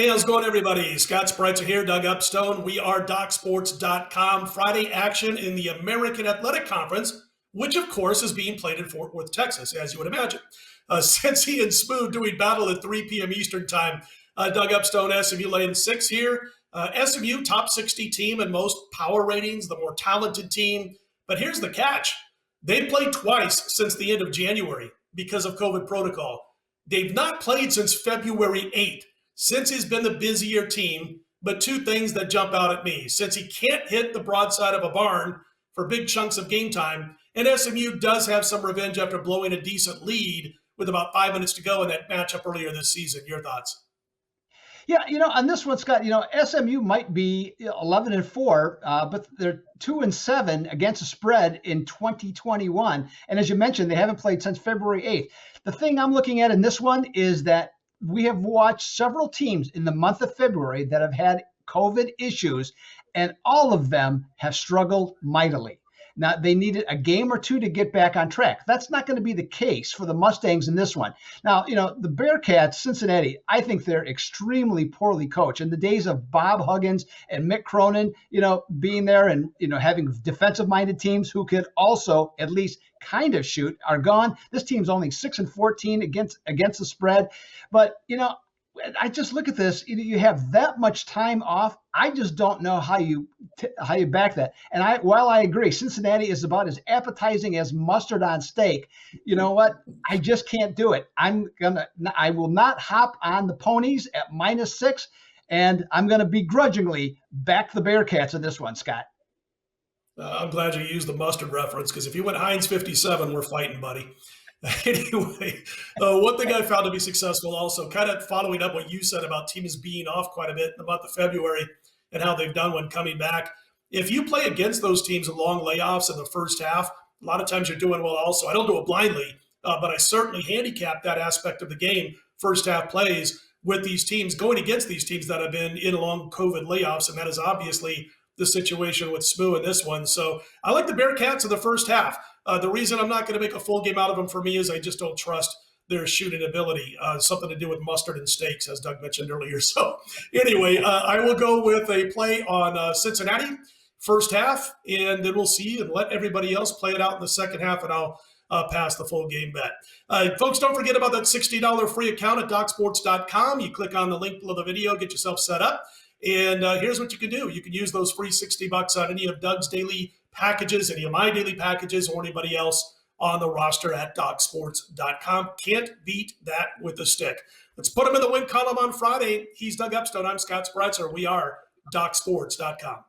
Hey, how's it going, everybody? Scott Spreitzer here, Doug Upstone. We are DocSports.com. Friday action in the American Athletic Conference, which, of course, is being played in Fort Worth, Texas, as you would imagine. Cincy and SMU doing battle at 3 p.m. Eastern Time. Doug Upstone, SMU laying 6 here. SMU, top 60 team in most power ratings, the more talented team. But here's the catch. They've played twice since the end of January because of COVID protocol. They've not played since February 8th. Cincy's been the busier team, but two things that jump out at me. Cincy can't hit the broadside of a barn for big chunks of game time, and SMU does have some revenge after blowing a decent lead with about 5 minutes to go in that matchup earlier this season. Your thoughts? Yeah, on this one, Scott, SMU might be 11-4, but they're 2-7 against the spread in 2021. And as you mentioned, they haven't played since February 8th. The thing I'm looking at in this one is that we have watched several teams in the month of February that have had COVID issues, and all of them have struggled mightily. Now, they needed a game or two to get back on track. That's not going to be the case for the Mustangs in this one. Now, the Bearcats, Cincinnati, I think they're extremely poorly coached. In the days of Bob Huggins and Mick Cronin, being there and, having defensive-minded teams who could also at least kind of shoot are gone. This team's only 6-14 against the spread. But, I just look at this. You have that much time off. I just don't know how you back that. And while I agree, Cincinnati is about as appetizing as mustard on steak. You know what? I just can't do it. I will not hop on the ponies at -6, and I'm gonna begrudgingly back the Bearcats in this one, Scott. I'm glad you used the mustard reference, because if you went Heinz 57, we're fighting, buddy. Anyway, one thing I found to be successful also, kind of following up what you said about teams being off quite a bit in the month of February and how they've done when coming back. If you play against those teams in long layoffs in the first half, a lot of times you're doing well also. I don't do it blindly, but I certainly handicap that aspect of the game, first half plays, with these teams, going against these teams that have been in long COVID layoffs, and that is obviously the situation with SMU in this one. So I like the Bearcats in the first half. The reason I'm not going to make a full game out of them for me is I just don't trust their shooting ability. Something to do with mustard and steaks, as Doug mentioned earlier. So anyway, I will go with a play on Cincinnati first half, and then we'll see and let everybody else play it out in the second half, and I'll pass the full game bet. Folks, don't forget about that $60 free account at DocSports.com. You click on the link below the video, get yourself set up. And here's what you can do. You can use those free $60 on any of Doug's daily packages, any of my daily packages, or anybody else on the roster at DocSports.com. Can't beat that with a stick. Let's put him in the win column on Friday. He's Doug Upstone. I'm Scott Spreitzer. We are DocSports.com.